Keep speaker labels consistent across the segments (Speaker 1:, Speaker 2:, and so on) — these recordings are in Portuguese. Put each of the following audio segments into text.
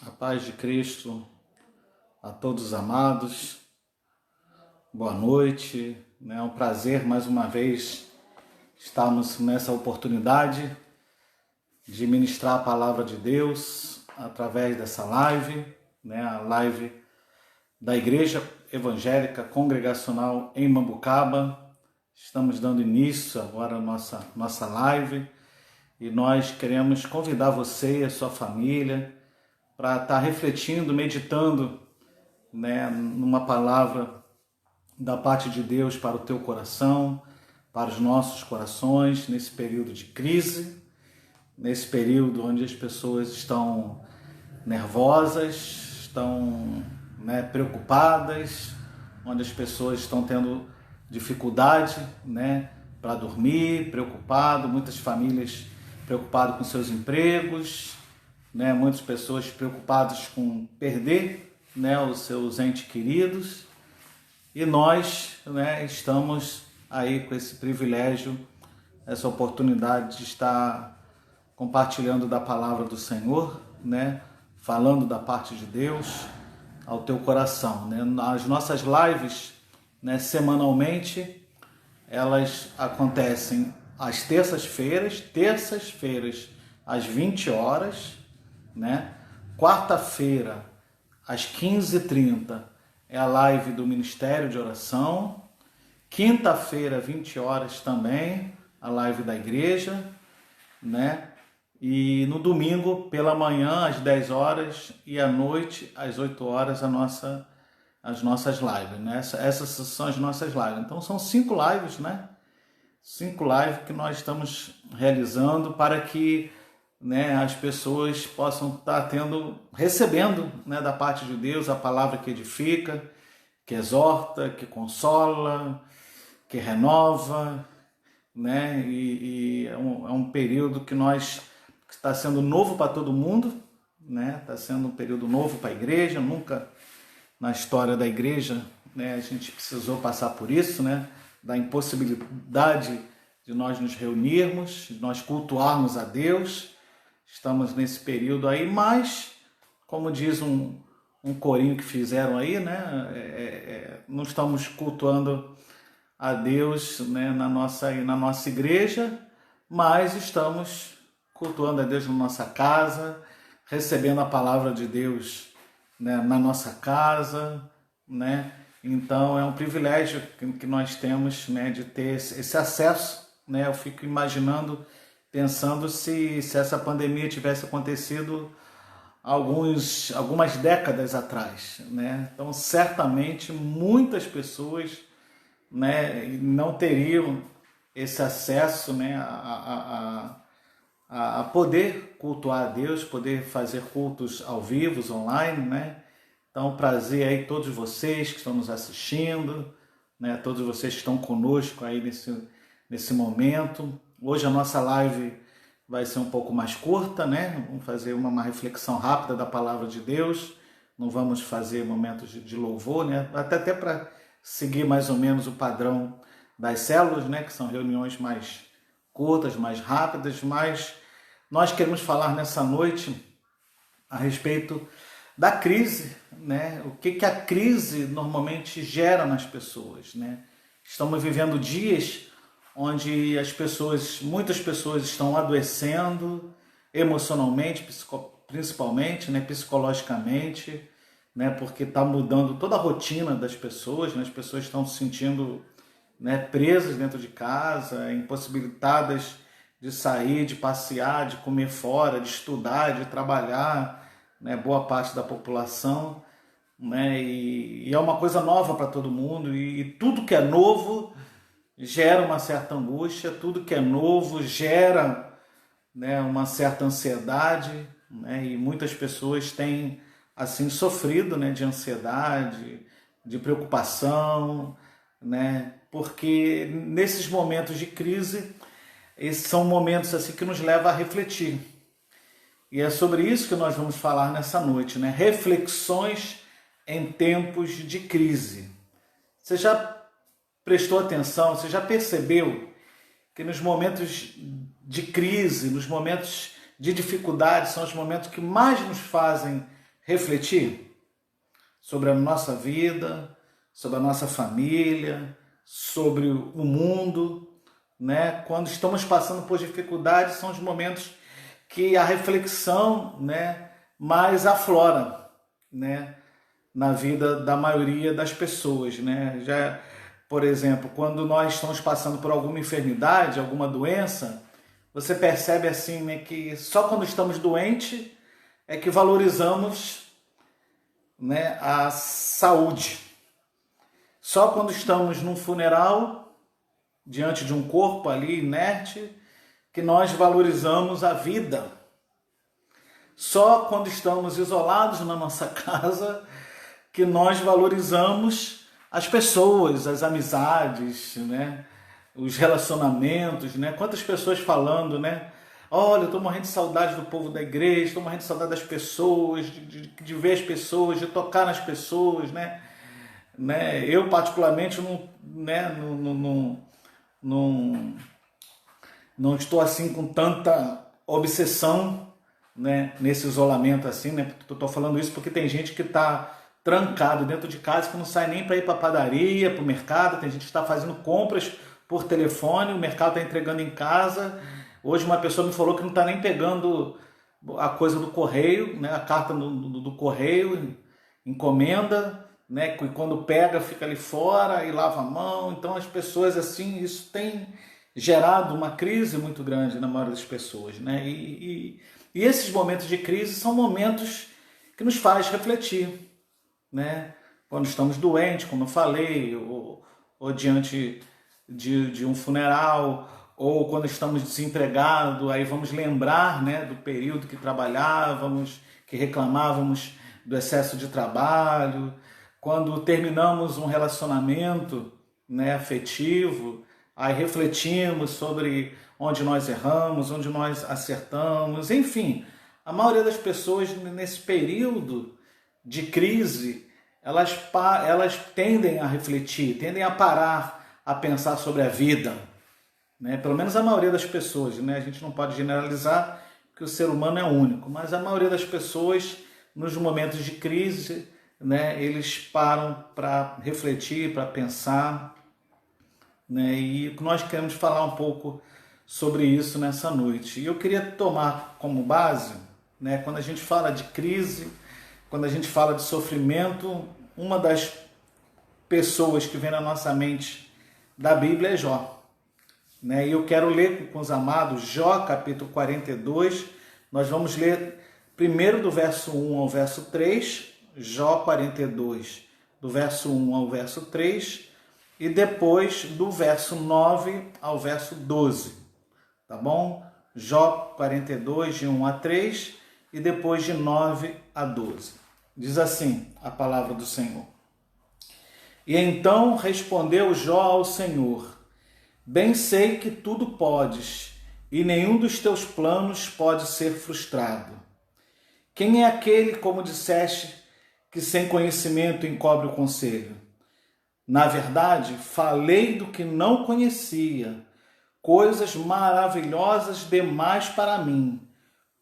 Speaker 1: A paz de Cristo a todos os amados, boa noite. É um prazer mais uma vez estarmos nessa oportunidade de ministrar a palavra de Deus através dessa live, a live da Igreja Evangélica Congregacional em Mambucaba. Estamos dando início agora à nossa live e nós queremos convidar você e a sua família para estar refletindo, meditando, numa palavra da parte de Deus para o teu coração, para os nossos corações, nesse período de crise, nesse período onde as pessoas estão nervosas, estão preocupadas, onde as pessoas estão tendo dificuldade para dormir, muitas famílias preocupadas com seus empregos, muitas pessoas preocupadas com perder os seus entes queridos, e nós estamos aí com esse privilégio, essa oportunidade de estar compartilhando da palavra do Senhor, falando da parte de Deus ao teu coração. As nossas lives, semanalmente, elas acontecem às terças-feiras às 20 horas, Quarta-feira, às 15h30, é a live do Ministério de Oração. Quinta-feira, 20 horas também, a live da igreja, E no domingo, pela manhã, às 10 horas, e à noite, às 8 horas, as nossas lives, Essas são as nossas lives. Então, são 5 lives, 5 lives que nós estamos realizando para que as pessoas possam estar recebendo da parte de Deus a palavra que edifica, que exorta, que consola, que renova, E é um período que está sendo novo para todo mundo, Está sendo um período novo para a igreja. Nunca na história da igreja, a gente precisou passar por isso, Da impossibilidade de nós nos reunirmos, de nós cultuarmos a Deus. Estamos nesse período aí, mas, como diz um corinho que fizeram aí, não estamos cultuando a Deus na nossa igreja, mas estamos cultuando a Deus na nossa casa, recebendo a palavra de Deus na nossa casa, Então é um privilégio que nós temos de ter esse acesso, Eu fico imaginando, pensando se essa pandemia tivesse acontecido algumas décadas atrás, Então, certamente, muitas pessoas não teriam esse acesso a poder cultuar a Deus, poder fazer cultos ao vivo, online, Então, prazer aí todos vocês que estão nos assistindo, Todos vocês que estão conosco aí nesse momento. Hoje a nossa live vai ser um pouco mais curta, Vamos fazer uma reflexão rápida da palavra de Deus. Não vamos fazer momentos de louvor, Até para seguir mais ou menos o padrão das células, Que são reuniões mais curtas, mais rápidas, mas nós queremos falar nessa noite a respeito da crise, O que a crise normalmente gera nas pessoas, Estamos vivendo dias onde muitas pessoas estão adoecendo emocionalmente, principalmente, psicologicamente, porque está mudando toda a rotina das pessoas, As pessoas estão se sentindo presas dentro de casa, impossibilitadas de sair, de passear, de comer fora, de estudar, de trabalhar, boa parte da população, E é uma coisa nova para todo mundo, e tudo que é novo gera uma certa angústia, tudo que é novo gera uma certa ansiedade, E muitas pessoas têm assim sofrido de ansiedade, de preocupação, Porque nesses momentos de crise, esses são momentos assim que nos levam a refletir. E é sobre isso que nós vamos falar nessa noite, Reflexões em tempos de crise. Você já prestou atenção, você já percebeu que nos momentos de crise, nos momentos de dificuldade, são os momentos que mais nos fazem refletir sobre a nossa vida, sobre a nossa família, sobre o mundo, né? Quando estamos passando por dificuldades, são os momentos que a reflexão, né, mais aflora, né, na vida da maioria das pessoas, né? Já, por exemplo, quando nós estamos passando por alguma enfermidade, alguma doença, você percebe assim, né, que só quando estamos doentes é que valorizamos, né, a saúde. Só quando estamos num funeral, diante de um corpo ali inerte, que nós valorizamos a vida. Só quando estamos isolados na nossa casa que nós valorizamos as pessoas, as amizades, né? Os relacionamentos, né? Quantas pessoas falando, né? Olha, eu estou morrendo de saudade do povo da igreja, estou morrendo de saudade das pessoas, de ver as pessoas, de tocar nas pessoas, né? Eu particularmente não estou assim com tanta obsessão, né, nesse isolamento assim, né? Estou falando isso porque tem gente que está trancado dentro de casa, que não sai nem para ir para a padaria, para o mercado. Tem gente que está fazendo compras por telefone, o mercado está entregando em casa. Hoje uma pessoa me falou que não está nem pegando a coisa do correio, né, a carta do correio, encomenda, né, e quando pega fica ali fora e lava a mão. Então as pessoas assim, isso tem gerado uma crise muito grande na maioria das pessoas, né? E esses momentos de crise são momentos que nos faz refletir, né? Quando estamos doentes, como eu falei, ou diante de um funeral, ou quando estamos desempregados, aí vamos lembrar, né, do período que trabalhávamos, que reclamávamos do excesso de trabalho. Quando terminamos um relacionamento, né, afetivo, aí refletimos sobre onde nós erramos, onde nós acertamos. Enfim, a maioria das pessoas nesse período de crise, elas tendem a refletir, tendem a parar a pensar sobre a vida, né? Pelo menos a maioria das pessoas, né? A gente não pode generalizar, porque o ser humano é único, mas a maioria das pessoas, nos momentos de crise, né, eles param para refletir, para pensar, né? E nós queremos falar um pouco sobre isso nessa noite. E eu queria tomar como base, né, quando a gente fala de crise, quando a gente fala de sofrimento, uma das pessoas que vem na nossa mente da Bíblia é Jó, né? E eu quero ler com os amados Jó, capítulo 42. Nós vamos ler primeiro do verso 1 ao verso 3, Jó 42, do verso 1 ao verso 3, e depois do verso 9 ao verso 12, tá bom? Jó 42, de 1 a 3, e depois de 9 a 12. Diz assim a palavra do Senhor. E então respondeu Jó ao Senhor: bem sei que tudo podes, e nenhum dos teus planos pode ser frustrado. Quem é aquele, como disseste, que sem conhecimento encobre o conselho? Na verdade, falei do que não conhecia, coisas maravilhosas demais para mim,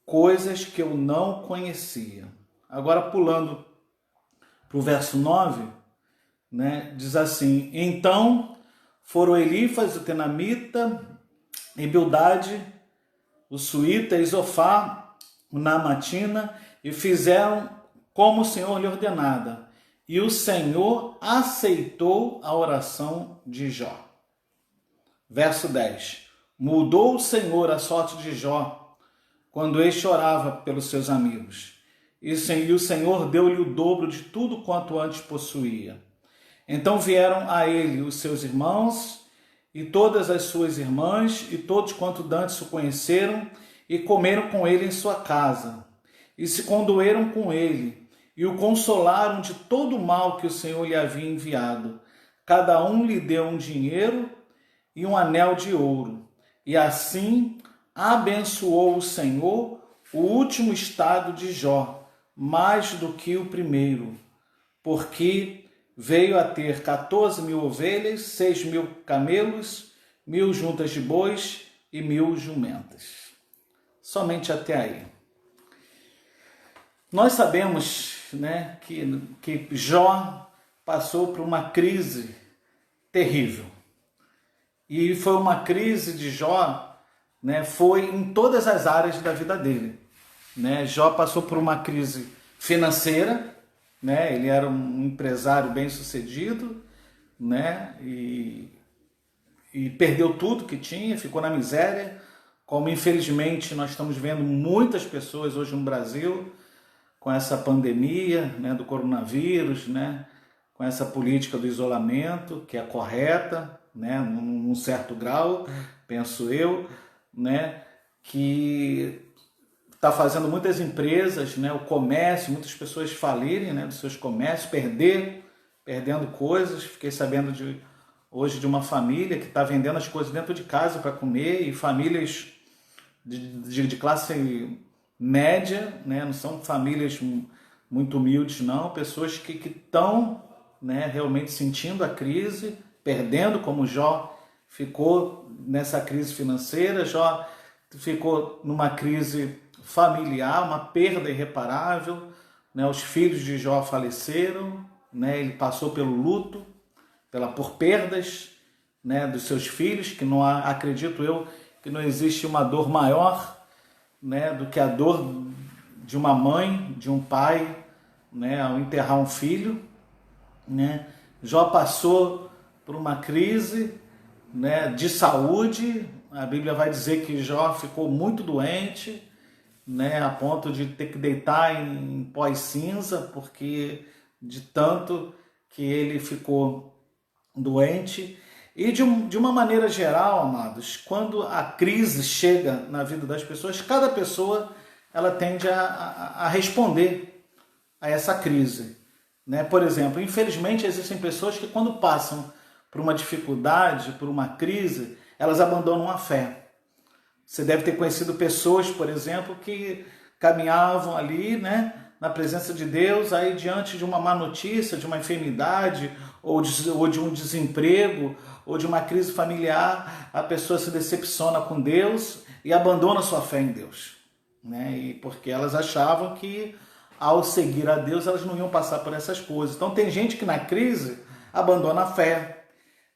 Speaker 1: coisas que eu não conhecia. Agora, pulando para o verso 9, né, diz assim: então foram Elifas, o tenamita, e Bildade, o suíta, e Zofar, o naamatina, e fizeram como o Senhor lhe ordenara. E o Senhor aceitou a oração de Jó. Verso 10. Mudou o Senhor a sorte de Jó, quando este orava pelos seus amigos. E o Senhor deu-lhe o dobro de tudo quanto antes possuía. Então vieram a ele os seus irmãos e todas as suas irmãs, e todos quanto dantes o conheceram, e comeram com ele em sua casa, e se condoeram com ele, e o consolaram de todo o mal que o Senhor lhe havia enviado. Cada um lhe deu um dinheiro e um anel de ouro, e assim abençoou o Senhor o último estado de Jó, mais do que o primeiro, porque veio a ter 14.000 ovelhas, 6.000 camelos, 1.000 juntas de bois e 1.000 jumentas. Somente até aí. Nós sabemos, né, que Jó passou por uma crise terrível. E foi uma crise de Jó, né, foi em todas as áreas da vida dele. Né? Jó passou por uma crise financeira, né? Ele era um empresário bem-sucedido, né? E perdeu tudo que tinha, ficou na miséria, como infelizmente nós estamos vendo muitas pessoas hoje no Brasil, com essa pandemia, né, do coronavírus, né, com essa política do isolamento, que é correta, né, num certo grau, penso eu, né, que está fazendo muitas empresas, né, o comércio, muitas pessoas falirem, né, dos seus comércios, perdendo coisas. Fiquei sabendo hoje de uma família que está vendendo as coisas dentro de casa para comer, e famílias de classe média, né, não são famílias muito humildes, não, pessoas que estão, né, realmente sentindo a crise, perdendo, como Jó ficou nessa crise financeira. Jó ficou numa crise familiar, uma perda irreparável, né? Os filhos de Jó faleceram, né? Ele passou pelo luto, por perdas, né, dos seus filhos, que não acredito eu que não existe uma dor maior, né, do que a dor de uma mãe, de um pai, né, ao enterrar um filho, né? Jó passou por uma crise, né, de saúde. A Bíblia vai dizer que Jó ficou muito doente, né, a ponto de ter que deitar em pó e cinza, porque de tanto que ele ficou doente. E de uma maneira geral, amados, quando a crise chega na vida das pessoas, cada pessoa ela tende a responder a essa crise, né? Por exemplo, infelizmente existem pessoas que quando passam por uma dificuldade, por uma crise, elas abandonam a fé. Você deve ter conhecido pessoas, por exemplo, que caminhavam ali, né, na presença de Deus, aí diante de uma má notícia, de uma enfermidade, ou de um desemprego, ou de uma crise familiar, a pessoa se decepciona com Deus e abandona sua fé em Deus, né? E porque elas achavam que ao seguir a Deus elas não iam passar por essas coisas. Então tem gente que na crise abandona a fé.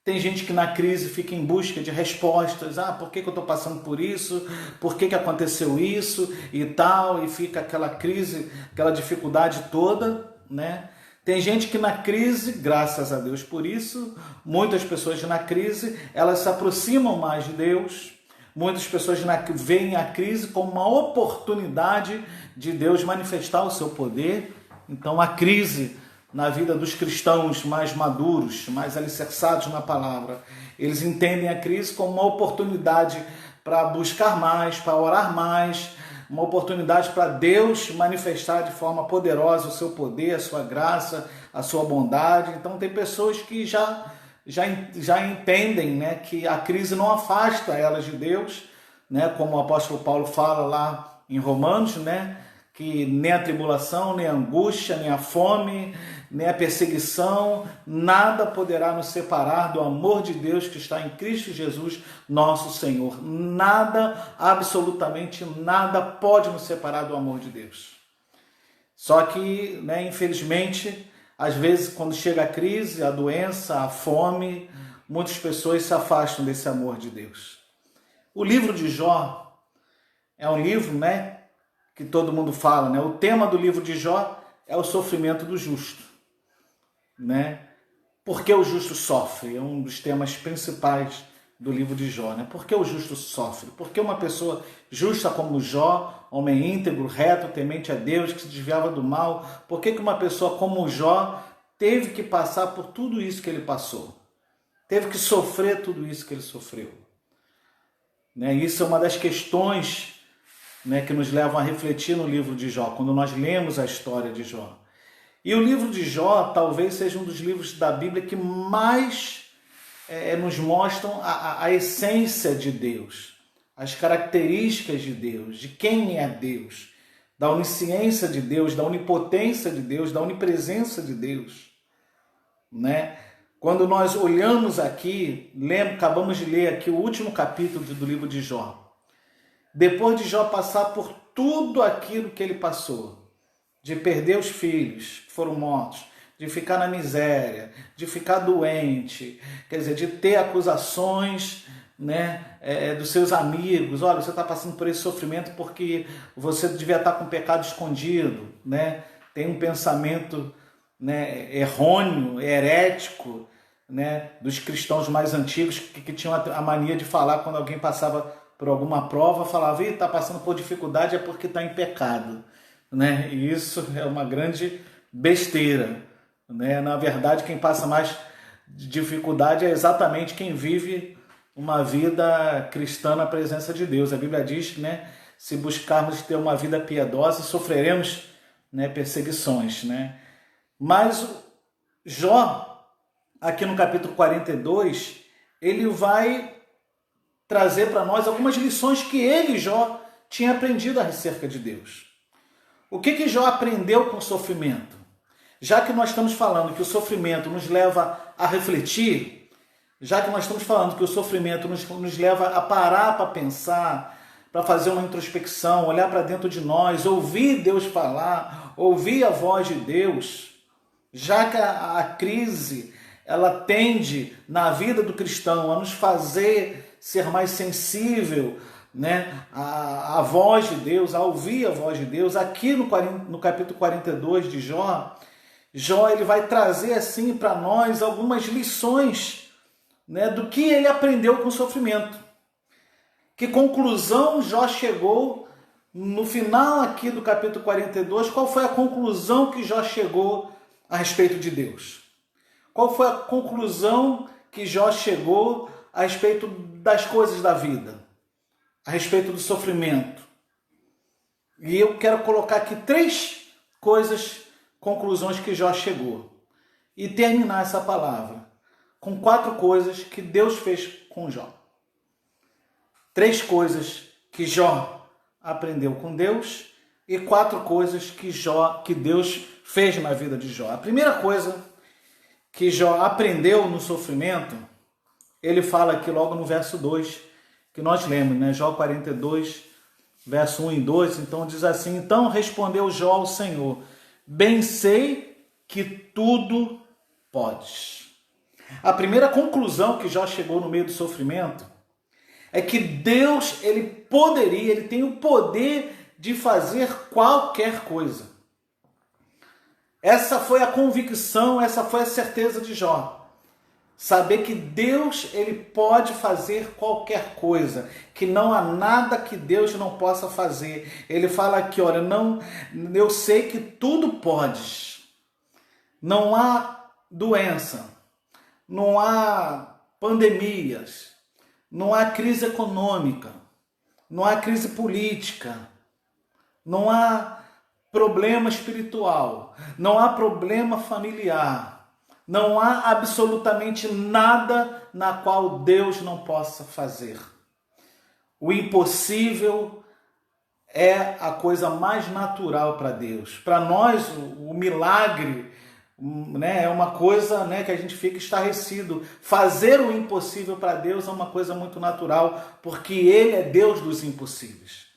Speaker 1: Tem gente que na crise fica em busca de respostas. Por que eu estou passando por isso? Por que aconteceu isso? E tal, e fica aquela crise, aquela dificuldade toda, né? Tem gente que na crise, graças a Deus por isso, muitas pessoas na crise, elas se aproximam mais de Deus. Muitas pessoas veem a crise como uma oportunidade de Deus manifestar o seu poder. Então a crise na vida dos cristãos mais maduros, mais alicerçados na palavra, eles entendem a crise como uma oportunidade para buscar mais, para orar mais, uma oportunidade para Deus manifestar de forma poderosa o seu poder, a sua graça, a sua bondade. Então tem pessoas que já entendem, né, que a crise não afasta elas de Deus, né, como o apóstolo Paulo fala lá em Romanos, né, que nem a tribulação, nem a angústia, nem a fome, nem a perseguição, nada poderá nos separar do amor de Deus que está em Cristo Jesus, nosso Senhor. Nada, absolutamente nada pode nos separar do amor de Deus. Só que, né, infelizmente, às vezes quando chega a crise, a doença, a fome, muitas pessoas se afastam desse amor de Deus. O livro de Jó é um livro, né, que todo mundo fala, né? O tema do livro de Jó é o sofrimento do justo, né? Por que o justo sofre? É um dos temas principais do livro de Jó, né? Por que o justo sofre? Porque uma pessoa justa como Jó, homem íntegro, reto, temente a Deus, que se desviava do mal, por que uma pessoa como Jó teve que passar por tudo isso que ele passou? Teve que sofrer tudo isso que ele sofreu, né? Isso é uma das questões, né, que nos levam a refletir no livro de Jó, quando nós lemos a história de Jó. E o livro de Jó talvez seja um dos livros da Bíblia que mais nos mostram a essência de Deus, as características de Deus, de quem é Deus, da onisciência de Deus, da onipotência de Deus, da onipresença de Deus, né? Quando nós olhamos aqui, acabamos de ler aqui o último capítulo do livro de Jó. Depois de Jó passar por tudo aquilo que ele passou, de perder os filhos que foram mortos, de ficar na miséria, de ficar doente, quer dizer, de ter acusações, né, dos seus amigos. Olha, você está passando por esse sofrimento porque você devia estar com pecado escondido, né? Tem um pensamento, né, errôneo, herético, né, dos cristãos mais antigos que tinham a mania de falar quando alguém passava por alguma prova, falava: está passando por dificuldade é porque está em pecado, né? E isso é uma grande besteira, né? Na verdade, quem passa mais dificuldade é exatamente quem vive uma vida cristã na presença de Deus. A Bíblia diz, né, se buscarmos ter uma vida piedosa, sofreremos, né, perseguições, né? Mas Jó, aqui no capítulo 42, ele vai trazer para nós algumas lições que ele, Jó, tinha aprendido acerca de Deus. O que Jó aprendeu com o sofrimento? Já que nós estamos falando que o sofrimento nos leva a refletir, já que nós estamos falando que o sofrimento nos leva a parar para pensar, para fazer uma introspecção, olhar para dentro de nós, ouvir Deus falar, ouvir a voz de Deus, já que a crise, ela tende na vida do cristão a nos fazer ser mais sensível, né, a voz de Deus, a ouvir a voz de Deus. Aqui no capítulo 42 de Jó, ele vai trazer assim para nós algumas lições, né, do que ele aprendeu com o sofrimento. Que conclusão Jó chegou no final aqui do capítulo 42? Qual foi a conclusão que Jó chegou a respeito de Deus? Qual foi a conclusão que Jó chegou a respeito das coisas da vida? A respeito do sofrimento? E eu quero colocar aqui 3 conclusões que Jó chegou. E terminar essa palavra com 4 coisas que Deus fez com Jó. 3 coisas que Jó aprendeu com Deus e 4 coisas que Deus fez na vida de Jó. A primeira coisa que Jó aprendeu no sofrimento, ele fala aqui logo no verso 2, que nós lemos, né? Jó 42, verso 1 e 2, então diz assim: então respondeu Jó ao Senhor: bem sei que tudo podes. A primeira conclusão que Jó chegou no meio do sofrimento é que Deus, ele tem o poder de fazer qualquer coisa. Essa foi a convicção, essa foi a certeza de Jó. Saber que Deus, ele pode fazer qualquer coisa, que não há nada que Deus não possa fazer. Ele fala aqui, olha, eu sei que tudo podes. Não há doença, não há pandemias, não há crise econômica, não há crise política, não há problema espiritual, não há problema familiar, não há absolutamente nada na qual Deus não possa fazer. O impossível é a coisa mais natural para Deus. Para nós, o milagre, né, é uma coisa, né, que a gente fica estarrecido. Fazer o impossível para Deus é uma coisa muito natural, porque Ele é Deus dos impossíveis.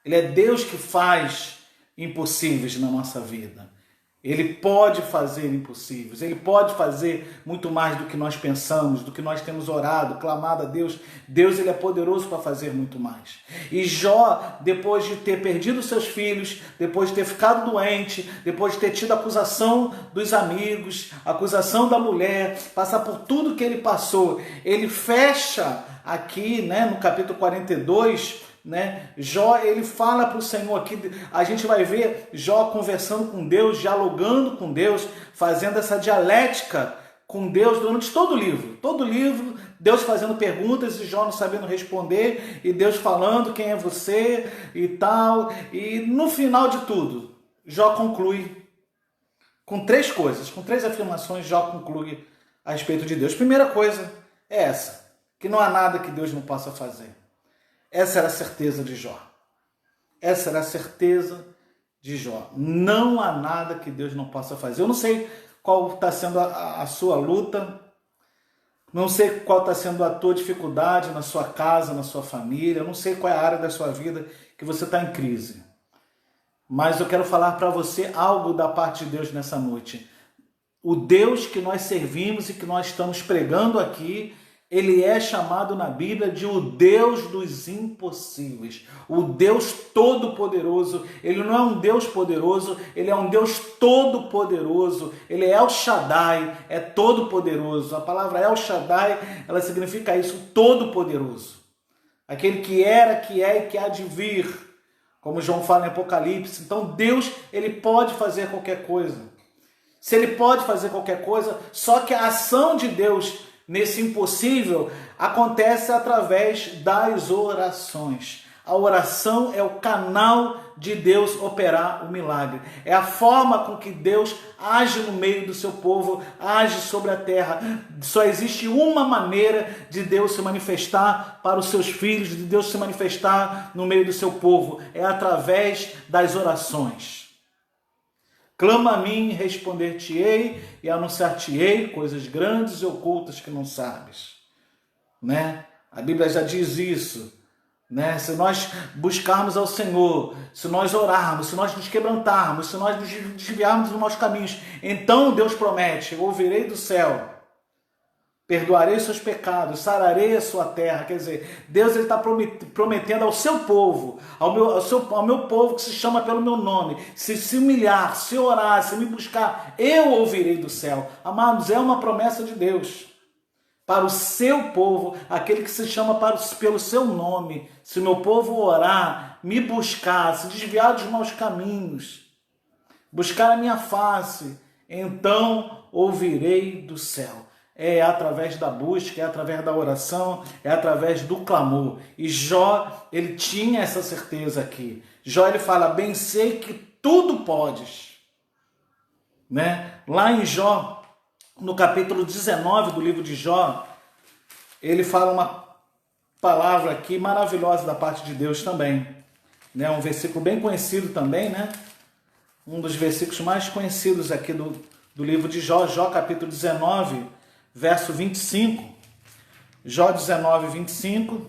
Speaker 1: Ele é Deus que faz impossíveis na nossa vida. Ele pode fazer impossíveis, Ele pode fazer muito mais do que nós pensamos, do que nós temos orado, clamado a Deus. Deus, Ele é poderoso para fazer muito mais. E Jó, depois de ter perdido seus filhos, depois de ter ficado doente, depois de ter tido a acusação dos amigos, a acusação da mulher, passar por tudo que ele passou, ele fecha aqui, né, no capítulo 42, né? Jó, ele fala para o Senhor aqui, a gente vai ver Jó conversando com Deus, dialogando com Deus, fazendo essa dialética com Deus durante todo o livro, Deus fazendo perguntas e Jó não sabendo responder, e Deus falando quem é você e tal, e no final de tudo, Jó conclui com 3 coisas, com 3 afirmações. Jó conclui a respeito de Deus. Primeira coisa é essa, que não há nada que Deus não possa fazer. Essa era a certeza de Jó. Essa era a certeza de Jó. Não há nada que Deus não possa fazer. Eu não sei qual está sendo a sua luta, não sei qual está sendo a tua dificuldade na sua casa, na sua família, eu não sei qual é a área da sua vida que você está em crise. Mas eu quero falar para você algo da parte de Deus nessa noite. O Deus que nós servimos e que nós estamos pregando aqui, ele é chamado na Bíblia de o Deus dos impossíveis, o Deus todo-poderoso. Ele não é um Deus poderoso, ele é um Deus todo-poderoso. Ele é El Shaddai, é todo-poderoso. A palavra El Shaddai, ela significa isso, todo-poderoso. Aquele que era, que é e que há de vir, como João fala em Apocalipse. Então Deus, ele pode fazer qualquer coisa. Se ele pode fazer qualquer coisa, só que a ação de Deus nesse impossível acontece através das orações. A oração é o canal de Deus operar o milagre. É a forma com que Deus age no meio do seu povo, age sobre a terra. Só existe uma maneira de Deus se manifestar para os seus filhos, de Deus se manifestar no meio do seu povo. É através das orações. Clama a mim, responder-te-ei e anunciar-te-ei coisas grandes e ocultas que não sabes. Né? A Bíblia já diz isso. Né? Se nós buscarmos ao Senhor, se nós orarmos, se nós nos quebrantarmos, se nós nos desviarmos dos maus caminhos, então Deus promete: eu ouvirei do céu, perdoarei seus pecados, sararei a sua terra. Quer dizer, Deus está prometendo ao seu povo, ao meu povo que se chama pelo meu nome, se humilhar, se orar, se me buscar, eu ouvirei do céu. Amados, é uma promessa de Deus para o seu povo, aquele que se chama pelo seu nome. Se o meu povo orar, me buscar, se desviar dos maus caminhos, buscar a minha face, então ouvirei do céu. É através da busca, é através da oração, é através do clamor. E Jó, ele tinha essa certeza aqui. Jó, ele fala: bem sei que tudo podes. Né? Lá em Jó, no capítulo 19 do livro de Jó, ele fala uma palavra aqui maravilhosa da parte de Deus também. Né? Um versículo bem conhecido também, né? Um dos versículos mais conhecidos aqui do livro de Jó, Jó capítulo 19, verso 25. Jó 19, 25,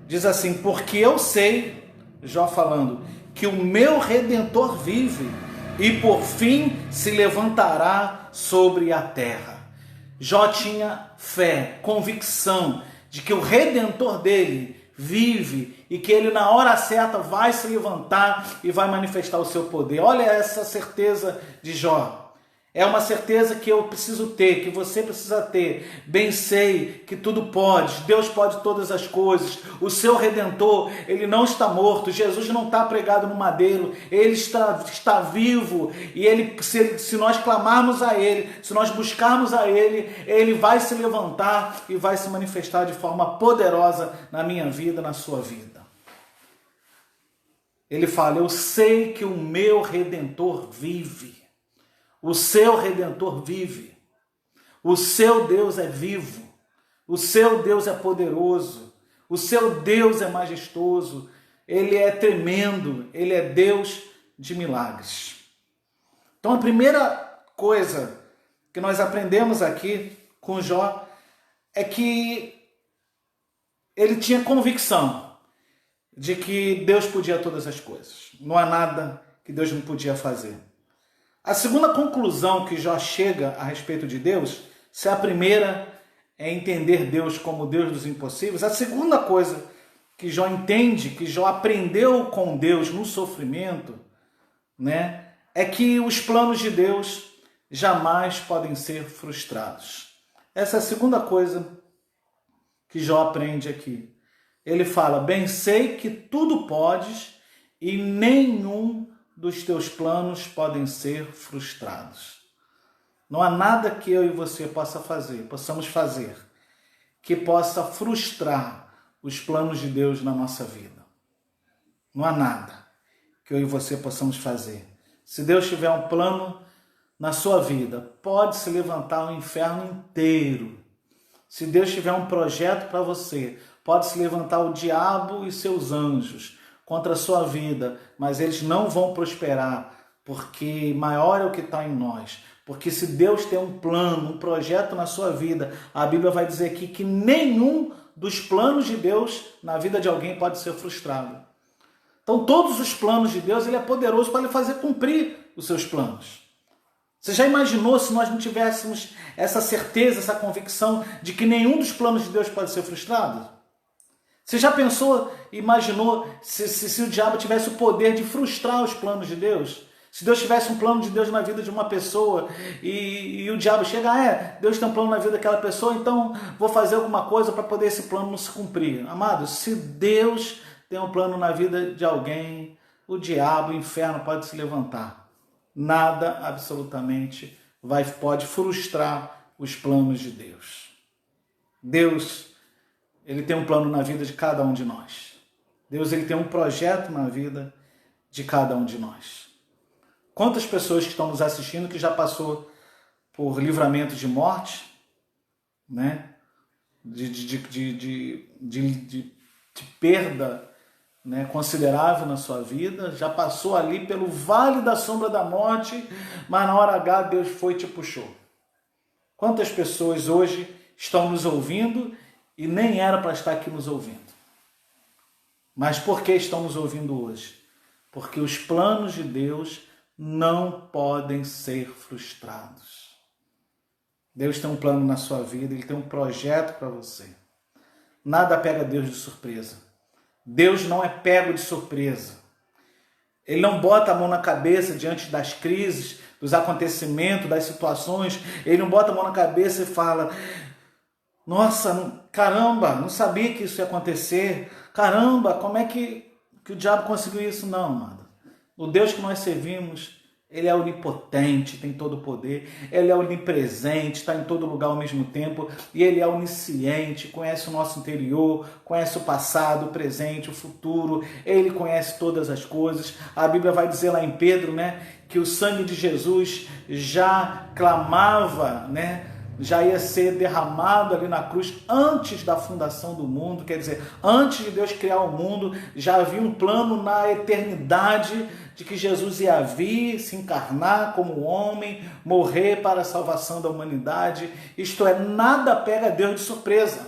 Speaker 1: diz assim: porque eu sei, Jó falando, que o meu Redentor vive e por fim se levantará sobre a terra. Jó tinha fé, convicção de que o Redentor dele vive e que ele na hora certa vai se levantar e vai manifestar o seu poder. Olha essa certeza de Jó. É uma certeza que eu preciso ter, que você precisa ter. Bem sei que tudo pode, Deus pode todas as coisas. O seu Redentor, ele não está morto, Jesus não está pregado no madeiro, ele está vivo. E ele, se nós clamarmos a ele, se nós buscarmos a ele, ele vai se levantar e vai se manifestar de forma poderosa na minha vida, na sua vida. Ele fala: eu sei que o meu Redentor vive. O seu Redentor vive. O seu Deus é vivo. O seu Deus é poderoso. O seu Deus é majestoso. Ele é tremendo. Ele é Deus de milagres. Então a primeira coisa que nós aprendemos aqui com Jó é que ele tinha convicção de que Deus podia todas as coisas. Não há nada que Deus não podia fazer. A segunda conclusão que Jó chega a respeito de Deus, se a primeira é entender Deus como Deus dos impossíveis, a segunda coisa que Jó entende, que Jó aprendeu com Deus no sofrimento, né, é que os planos de Deus jamais podem ser frustrados. Essa é a segunda coisa que Jó aprende aqui. Ele fala: bem sei que tudo podes e nenhum dos teus planos podem ser frustrados. Não há nada que eu e você possamos fazer, que possa frustrar os planos de Deus na nossa vida. Não há nada que eu e você possamos fazer. Se Deus tiver um plano na sua vida, pode se levantar o inferno inteiro. Se Deus tiver um projeto para você, pode se levantar o diabo e seus anjos contra a sua vida, mas eles não vão prosperar, porque maior é o que está em nós. Porque se Deus tem um plano, um projeto na sua vida, a Bíblia vai dizer aqui que nenhum dos planos de Deus na vida de alguém pode ser frustrado. Então todos os planos de Deus, ele é poderoso para lhe fazer cumprir os seus planos. Você já imaginou se nós não tivéssemos essa certeza, essa convicção de que nenhum dos planos de Deus pode ser frustrado? Você já pensou, imaginou se o diabo tivesse o poder de frustrar os planos de Deus? Se Deus tivesse um plano de Deus na vida de uma pessoa e o diabo chega, Deus tem um plano na vida daquela pessoa, então vou fazer alguma coisa para poder esse plano não se cumprir. Amados, se Deus tem um plano na vida de alguém, o diabo, o inferno pode se levantar. Nada absolutamente pode frustrar os planos de Deus. Deus, ele tem um plano na vida de cada um de nós. Deus, ele tem um projeto na vida de cada um de nós. Quantas pessoas que estão nos assistindo que já passou por livramento de morte, né? de perda, né, considerável na sua vida, já passou ali pelo vale da sombra da morte, mas na hora H Deus foi e te puxou. Quantas pessoas hoje estão nos ouvindo e nem era para estar aqui nos ouvindo? Mas por que estão nos ouvindo hoje? Porque os planos de Deus não podem ser frustrados. Deus tem um plano na sua vida, ele tem um projeto para você. Nada pega Deus de surpresa. Deus não é pego de surpresa. Ele não bota a mão na cabeça diante das crises, dos acontecimentos, das situações. Ele não bota a mão na cabeça e fala: nossa, caramba, não sabia que isso ia acontecer. Caramba, como é que o diabo conseguiu isso? Não, amado. O Deus que nós servimos, ele é onipotente, tem todo o poder. Ele é onipresente, está em todo lugar ao mesmo tempo. E ele é onisciente, conhece o nosso interior, conhece o passado, o presente, o futuro. Ele conhece todas as coisas. A Bíblia vai dizer lá em Pedro, né, que o sangue de Jesus já clamava, né, já ia ser derramado ali na cruz antes da fundação do mundo. Quer dizer, antes de Deus criar o mundo, já havia um plano na eternidade de que Jesus ia vir, se encarnar como homem, morrer para a salvação da humanidade. Isto é, nada pega Deus de surpresa.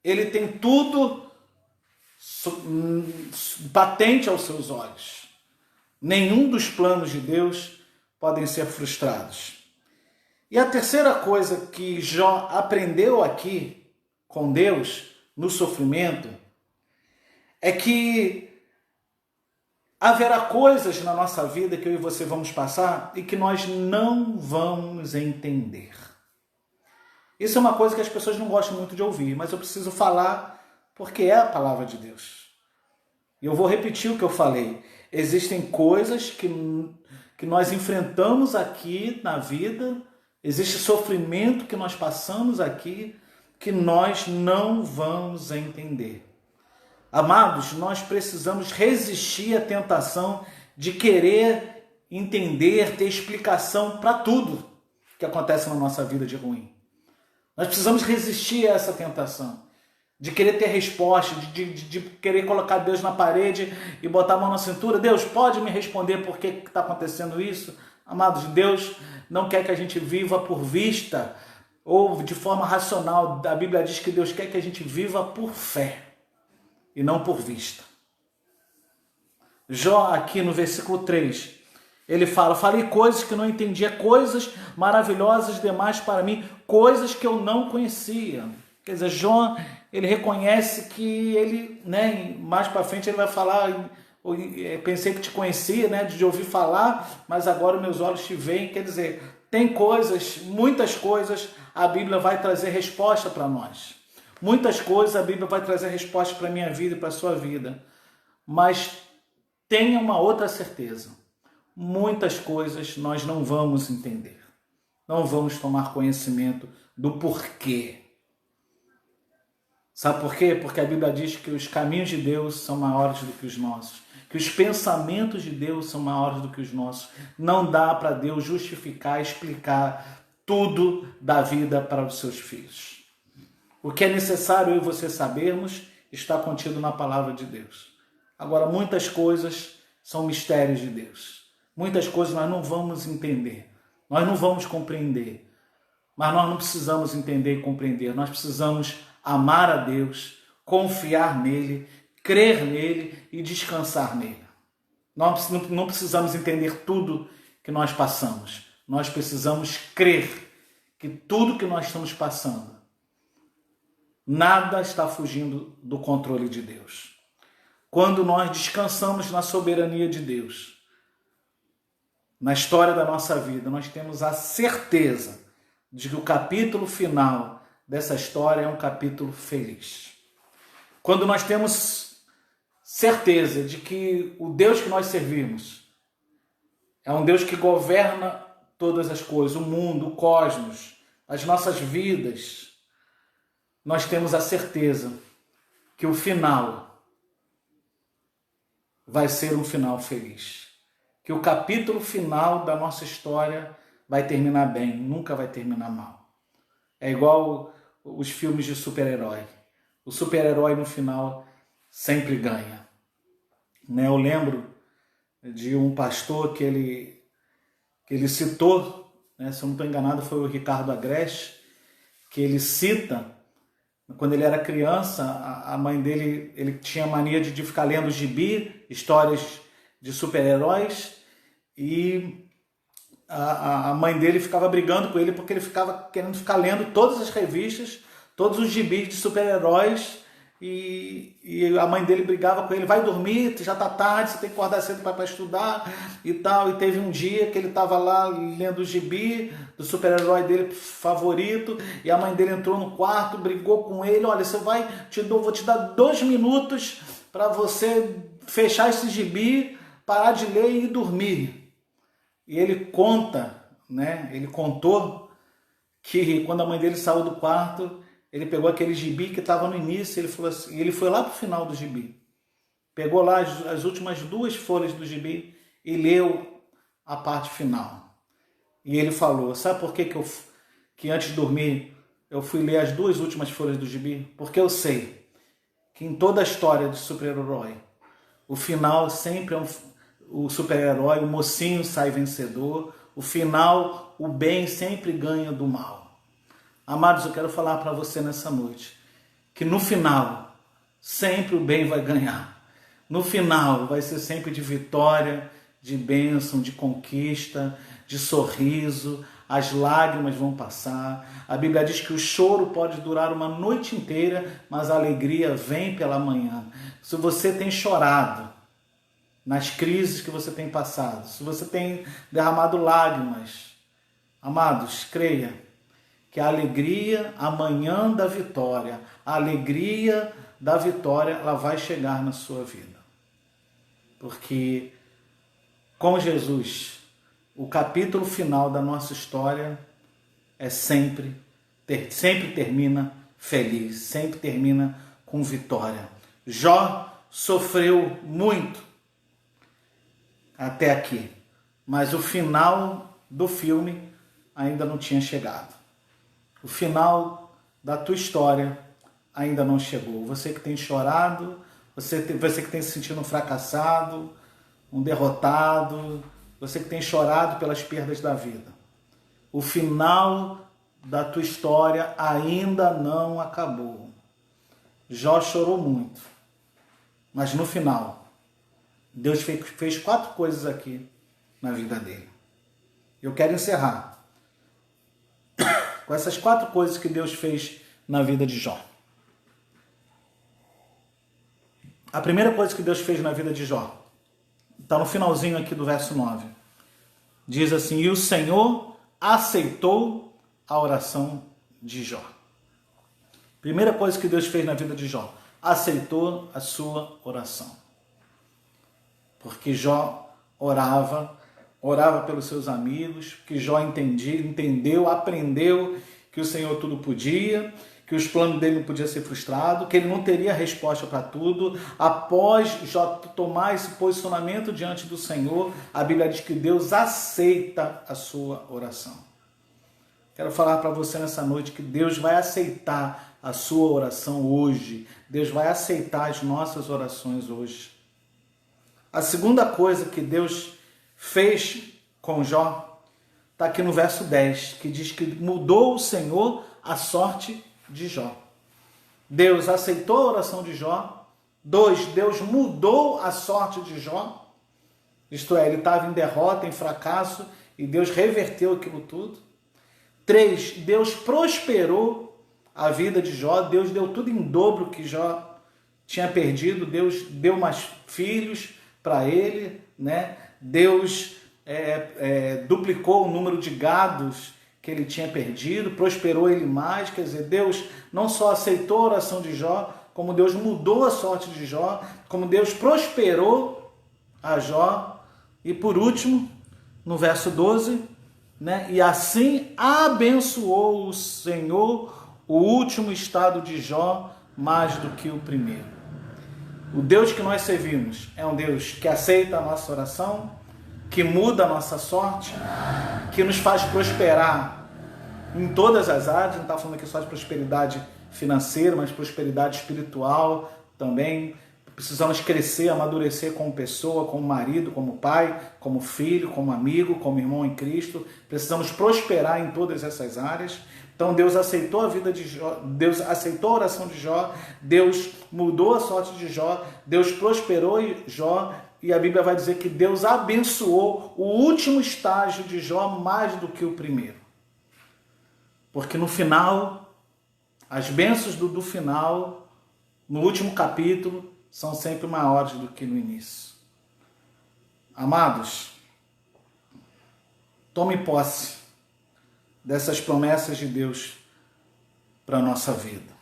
Speaker 1: Ele tem tudo patente aos seus olhos. Nenhum dos planos de Deus podem ser frustrados. E a terceira coisa que Jó aprendeu aqui com Deus, no sofrimento, é que haverá coisas na nossa vida que eu e você vamos passar e que nós não vamos entender. Isso é uma coisa que as pessoas não gostam muito de ouvir, mas eu preciso falar porque é a palavra de Deus. E eu vou repetir o que eu falei. Existem coisas que nós enfrentamos aqui na vida, existe sofrimento que nós passamos aqui que nós não vamos entender. Amados, nós precisamos resistir à tentação de querer entender, ter explicação para tudo que acontece na nossa vida de ruim. Nós precisamos resistir a essa tentação de querer ter resposta, de querer colocar Deus na parede e botar a mão na cintura. Deus, pode me responder por que está acontecendo isso? Amados, Deus não quer que a gente viva por vista ou de forma racional. A Bíblia diz que Deus quer que a gente viva por fé e não por vista. Jó, aqui no versículo 3, ele fala: falei coisas que não entendia, coisas maravilhosas demais para mim, coisas que eu não conhecia. Quer dizer, Jó, ele reconhece que ele, né, mais para frente ele vai falar: pensei que te conhecia, né, de ouvir falar, mas agora meus olhos te veem. Quer dizer, tem coisas, muitas coisas, a Bíblia vai trazer resposta para nós. Muitas coisas a Bíblia vai trazer resposta para a minha vida e para a sua vida. Mas tenha uma outra certeza. Muitas coisas nós não vamos entender. Não vamos tomar conhecimento do porquê. Sabe por quê? Porque a Bíblia diz que os caminhos de Deus são maiores do que os nossos. Que os pensamentos de Deus são maiores do que os nossos. Não dá para Deus justificar, explicar tudo da vida para os seus filhos. O que é necessário eu e você sabermos está contido na palavra de Deus. Agora, muitas coisas são mistérios de Deus. Muitas coisas nós não vamos entender. Nós não vamos compreender. Mas nós não precisamos entender e compreender. Nós precisamos amar a Deus, confiar nele, crer nele e descansar nele. Nós não precisamos entender tudo que nós passamos. Nós precisamos crer que tudo que nós estamos passando, nada está fugindo do controle de Deus. Quando nós descansamos na soberania de Deus, na história da nossa vida, nós temos a certeza de que o capítulo final dessa história é um capítulo feliz. Quando nós temos certeza de que o Deus que nós servimos é um Deus que governa todas as coisas, o mundo, o cosmos, as nossas vidas, nós temos a certeza que o final vai ser um final feliz. Que o capítulo final da nossa história vai terminar bem, nunca vai terminar mal. É igual os filmes de super-herói. O super-herói no final sempre ganha. Eu lembro de um pastor que ele citou, se eu não estou enganado foi o Ricardo Agreste, que ele cita, quando ele era criança, a mãe dele, ele tinha mania de ficar lendo gibi, histórias de super-heróis, e a mãe dele ficava brigando com ele porque ele ficava querendo ficar lendo todas as revistas, todos os gibis de super-heróis, e a mãe dele brigava com ele: vai dormir, já tá tarde, você tem que acordar cedo para estudar e tal. E teve um dia que ele estava lá lendo o gibi do super-herói dele favorito, e a mãe dele entrou no quarto, brigou com ele: olha, vou te dar 2 minutos para você fechar esse gibi, parar de ler e ir dormir. E ele contou que quando a mãe dele saiu do quarto, ele pegou aquele gibi que estava no início, ele foi lá para o final do gibi, pegou lá as últimas 2 folhas do gibi e leu a parte final. E ele falou: sabe por que antes de dormir eu fui ler as 2 últimas folhas do gibi? Porque eu sei que em toda a história de super-herói, o final sempre é o super-herói, o mocinho sai vencedor, o final, o bem sempre ganha do mal. Amados, eu quero falar para você nessa noite que no final sempre o bem vai ganhar. No final vai ser sempre de vitória, de bênção, de conquista, de sorriso. As lágrimas vão passar. A Bíblia diz que o choro pode durar uma noite inteira, mas a alegria vem pela manhã. Se você tem chorado nas crises que você tem passado, se você tem derramado lágrimas, amados, creia que a alegria, amanhã da vitória, a alegria da vitória, ela vai chegar na sua vida. Porque com Jesus, o capítulo final da nossa história sempre termina feliz, sempre termina com vitória. Jó sofreu muito até aqui, mas o final do filme ainda não tinha chegado. O final da tua história ainda não chegou. Você que tem chorado, você que tem se sentido um fracassado, um derrotado, você que tem chorado pelas perdas da vida. O final da tua história ainda não acabou. Jó chorou muito, mas no final, Deus fez 4 coisas aqui na vida dele. Eu quero encerrar com essas 4 coisas que Deus fez na vida de Jó. A primeira coisa que Deus fez na vida de Jó está no finalzinho aqui do verso 9. Diz assim: e o Senhor aceitou a oração de Jó. Primeira coisa que Deus fez na vida de Jó: aceitou a sua oração. Porque Jó orava pelos seus amigos, que Jó entendeu, aprendeu que o Senhor tudo podia, que os planos dele não podiam ser frustrados, que ele não teria resposta para tudo. Após Jó tomar esse posicionamento diante do Senhor, a Bíblia diz que Deus aceita a sua oração. Quero falar para você nessa noite que Deus vai aceitar a sua oração hoje. Deus vai aceitar as nossas orações hoje. A segunda coisa que Deus fez com Jó está aqui no verso 10, que diz que mudou o Senhor a sorte de Jó. Deus aceitou a oração de Jó. 2, Deus mudou a sorte de Jó. Isto é, ele estava em derrota, em fracasso, e Deus reverteu aquilo tudo. 3, Deus prosperou a vida de Jó, Deus deu tudo em dobro que Jó tinha perdido, Deus deu mais filhos para ele, né? Deus duplicou o número de gados que ele tinha perdido, prosperou ele mais, quer dizer, Deus não só aceitou a oração de Jó, como Deus mudou a sorte de Jó, como Deus prosperou a Jó, e por último, no verso 12, né? E assim abençoou o Senhor o último estado de Jó mais do que o primeiro. O Deus que nós servimos é um Deus que aceita a nossa oração, que muda a nossa sorte, que nos faz prosperar em todas as áreas. Não está falando aqui só de prosperidade financeira, mas prosperidade espiritual também. Precisamos crescer, amadurecer como pessoa, como marido, como pai, como filho, como amigo, como irmão em Cristo. Precisamos prosperar em todas essas áreas. Então Deus aceitou a vida de Jó, Deus aceitou a oração de Jó, Deus mudou a sorte de Jó, Deus prosperou Jó, e a Bíblia vai dizer que Deus abençoou o último estágio de Jó mais do que o primeiro. Porque no final, as bênçãos do final, no último capítulo, são sempre maiores do que no início. Amados, tome posse dessas promessas de Deus para a nossa vida.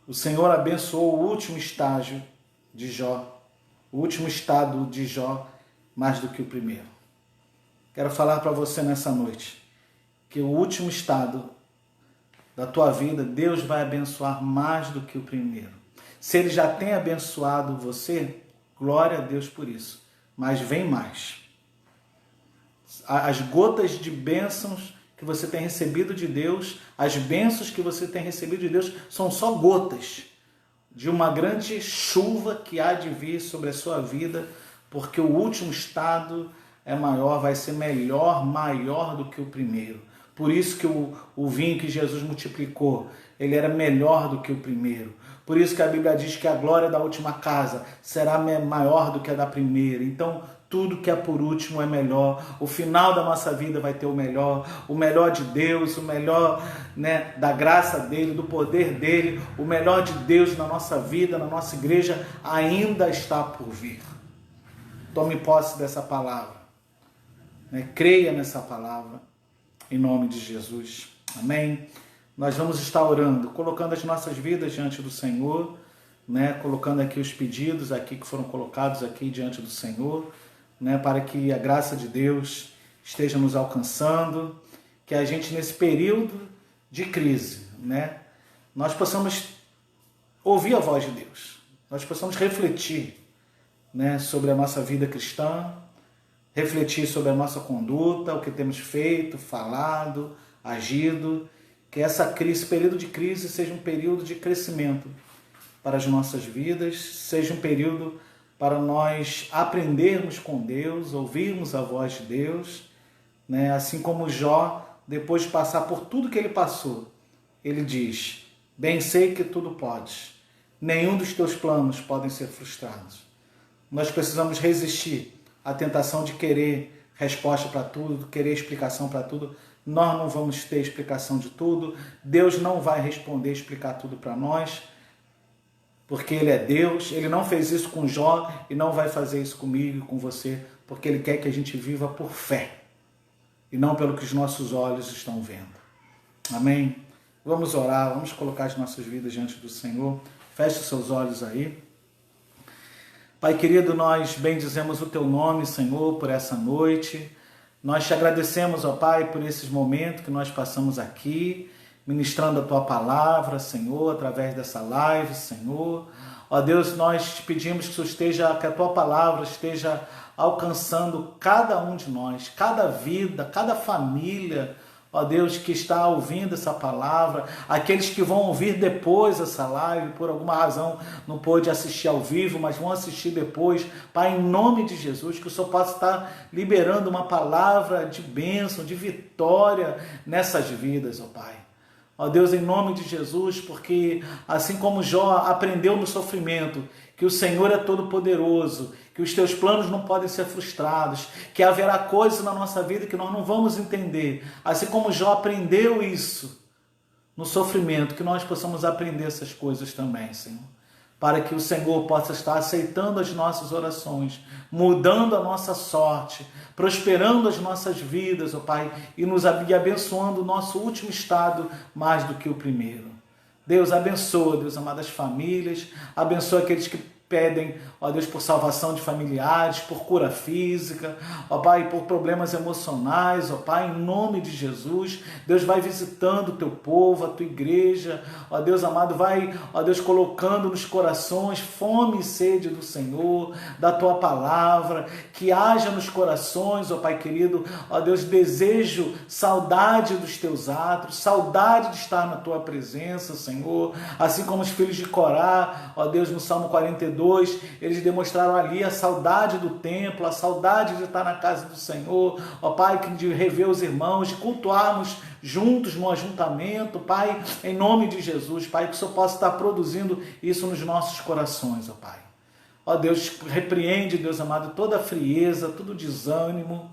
Speaker 1: O Senhor abençoou o último estágio de Jó, o último estado de Jó, mais do que o primeiro. Quero falar para você nessa noite que o último estado da tua vida, Deus vai abençoar mais do que o primeiro. Se Ele já tem abençoado você, glória a Deus por isso. Mas vem mais. As gotas de bênçãos que você tem recebido de Deus, as bênçãos que você tem recebido de Deus, são só gotas de uma grande chuva que há de vir sobre a sua vida, porque o último estado é maior, vai ser melhor, maior do que o primeiro. Por isso que o vinho que Jesus multiplicou, ele era melhor do que o primeiro. Por isso que a Bíblia diz que a glória da última casa será maior do que a da primeira. Então, tudo que é por último é melhor. O final da nossa vida vai ter o melhor de Deus, o melhor, né, da graça dele, do poder dele, o melhor de Deus na nossa vida, na nossa igreja, ainda está por vir. Tome posse dessa palavra, né? Creia nessa palavra, em nome de Jesus. Amém? Nós vamos estar orando, colocando as nossas vidas diante do Senhor, né? Colocando aqui os pedidos aqui que foram colocados aqui diante do Senhor, né? Para que a graça de Deus esteja nos alcançando, que a gente nesse período de crise, né? Nós possamos ouvir a voz de Deus, nós possamos refletir, né, sobre a nossa vida cristã, refletir sobre a nossa conduta, o que temos feito, falado, agido, que essa crise, esse período de crise seja um período de crescimento para as nossas vidas, seja um período para nós aprendermos com Deus, ouvirmos a voz de Deus, né? Assim como Jó, depois de passar por tudo que ele passou, ele diz: bem sei que tudo podes, nenhum dos teus planos podem ser frustrados. Nós precisamos resistir à tentação de querer resposta para tudo, querer explicação para tudo. Nós não vamos ter explicação de tudo, Deus não vai responder, explicar tudo para nós, porque Ele é Deus. Ele não fez isso com Jó e não vai fazer isso comigo e com você, porque Ele quer que a gente viva por fé e não pelo que os nossos olhos estão vendo. Amém? Vamos orar, vamos colocar as nossas vidas diante do Senhor. Feche os seus olhos aí. Pai querido, nós bendizemos o Teu nome, Senhor, por essa noite. Nós te agradecemos, ó Pai, por esses momentos que nós passamos aqui, ministrando a Tua palavra, Senhor, através dessa live, Senhor. Ó Deus, nós te pedimos que a Tua palavra esteja alcançando cada um de nós, cada vida, cada família, ó Deus, que está ouvindo essa palavra, aqueles que vão ouvir depois essa live, por alguma razão não pôde assistir ao vivo, mas vão assistir depois. Pai, em nome de Jesus, que o Senhor possa estar liberando uma palavra de bênção, de vitória nessas vidas, ó Pai. Ó Deus, em nome de Jesus, porque assim como Jó aprendeu no sofrimento que o Senhor é todo-poderoso, que os teus planos não podem ser frustrados, que haverá coisas na nossa vida que nós não vamos entender. Assim como Jó aprendeu isso no sofrimento, que nós possamos aprender essas coisas também, Senhor. Para que o Senhor possa estar aceitando as nossas orações, mudando a nossa sorte, prosperando as nossas vidas, ó Pai, e nos abençoando o nosso último estado mais do que o primeiro. Deus abençoa, Deus amado, as famílias, abençoa aqueles que pedem, ó Deus, por salvação de familiares, por cura física, ó Pai, por problemas emocionais, ó Pai, em nome de Jesus. Deus vai visitando o teu povo, a tua igreja, ó Deus amado, vai, ó Deus, colocando nos corações fome e sede do Senhor, da tua palavra, que haja nos corações, ó Pai querido, ó Deus, desejo, saudade dos teus atos, saudade de estar na tua presença, Senhor, assim como os filhos de Corá, ó Deus, no Salmo 42, eles demonstraram ali a saudade do templo, a saudade de estar na casa do Senhor, ó Pai, de rever os irmãos, de cultuarmos juntos no ajuntamento, Pai, em nome de Jesus, Pai, que o Senhor possa estar produzindo isso nos nossos corações, ó Pai. Ó Deus, repreende, Deus amado, toda a frieza, todo o desânimo,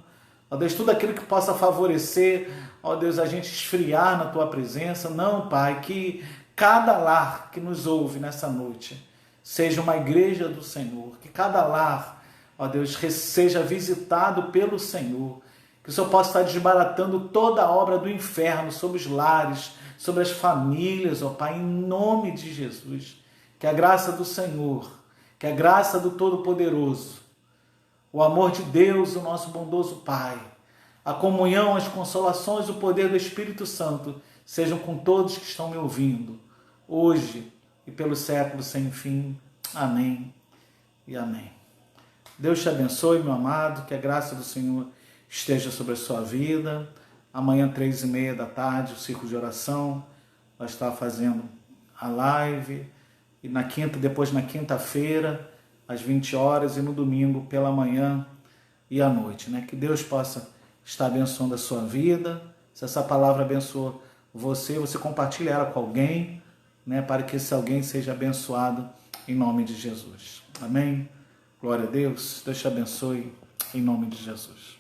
Speaker 1: ó Deus, tudo aquilo que possa favorecer, ó Deus, a gente esfriar na tua presença. Não, Pai, que cada lar que nos ouve nessa noite seja uma igreja do Senhor, que cada lar, ó Deus, seja visitado pelo Senhor, que o Senhor possa estar desbaratando toda a obra do inferno sobre os lares, sobre as famílias, ó Pai, em nome de Jesus. Que a graça do Senhor, que a graça do Todo-Poderoso, o amor de Deus, o nosso bondoso Pai, a comunhão, as consolações, o poder do Espírito Santo sejam com todos que estão me ouvindo, hoje e pelos séculos sem fim. Amém e amém. Deus te abençoe, meu amado, que a graça do Senhor esteja sobre a sua vida. Amanhã, 3h30 da tarde, o Círculo de Oração vai estar fazendo a live. E depois na quinta-feira, às 20 horas, e no domingo, pela manhã e à noite. Né? Que Deus possa estar abençoando a sua vida. Se essa palavra abençoou você compartilha ela com alguém, né? Para que esse alguém seja abençoado em nome de Jesus. Amém? Glória a Deus. Deus te abençoe em nome de Jesus.